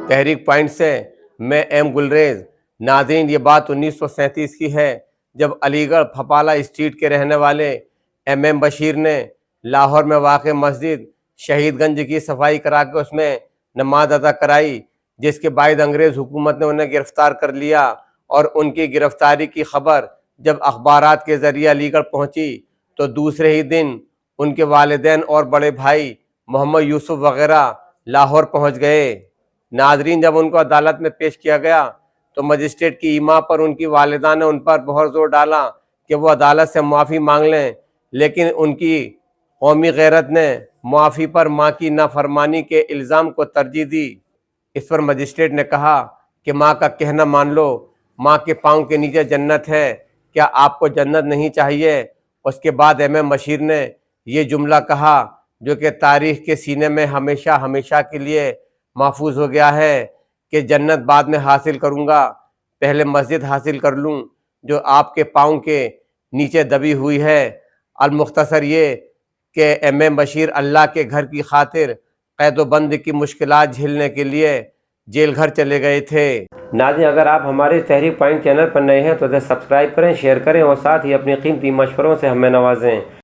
تحریک پوائنٹ سے میں ایم گلریز۔ ناظرین، یہ بات 1937 کی ہے جب علی گڑھ پھپالا اسٹریٹ کے رہنے والے ایم بشیر نے لاہور میں واقع مسجد شہید گنج کی صفائی کرا کے اس میں نماز ادا کرائی، جس کے بعد انگریز حکومت نے انہیں گرفتار کر لیا، اور ان کی گرفتاری کی خبر جب اخبارات کے ذریعے علی گڑھ پہنچی تو دوسرے ہی دن ان کے والدین اور بڑے بھائی محمد یوسف وغیرہ لاہور پہنچ گئے۔ ناظرین، جب ان کو عدالت میں پیش کیا گیا تو مجسٹریٹ کی ایما پر ان کی والدہ نے ان پر بہت زور ڈالا کہ وہ عدالت سے معافی مانگ لیں، لیکن ان کی قومی غیرت نے معافی پر ماں کی نافرمانی کے الزام کو ترجیح دی۔ اس پر مجسٹریٹ نے کہا کہ ماں کا کہنا مان لو، ماں کے پاؤں کے نیچے جنت ہے، کیا آپ کو جنت نہیں چاہیے؟ اس کے بعد ایم بشیر نے یہ جملہ کہا جو کہ تاریخ کے سینے میں ہمیشہ ہمیشہ کے لیے محفوظ ہو گیا ہے کہ جنت بعد میں حاصل کروں گا، پہلے مسجد حاصل کر لوں جو آپ کے پاؤں کے نیچے دبی ہوئی ہے۔ المختصر یہ کہ ایم بشیر اللہ کے گھر کی خاطر قید و بند کی مشکلات جھیلنے کے لیے جیل گھر چلے گئے تھے۔ ناظرین، اگر آپ ہمارے تحریک پوائنٹ چینل پر نئے ہیں تو اسے سبسکرائب کریں، شیئر کریں اور ساتھ ہی اپنی قیمتی مشوروں سے ہمیں نوازیں۔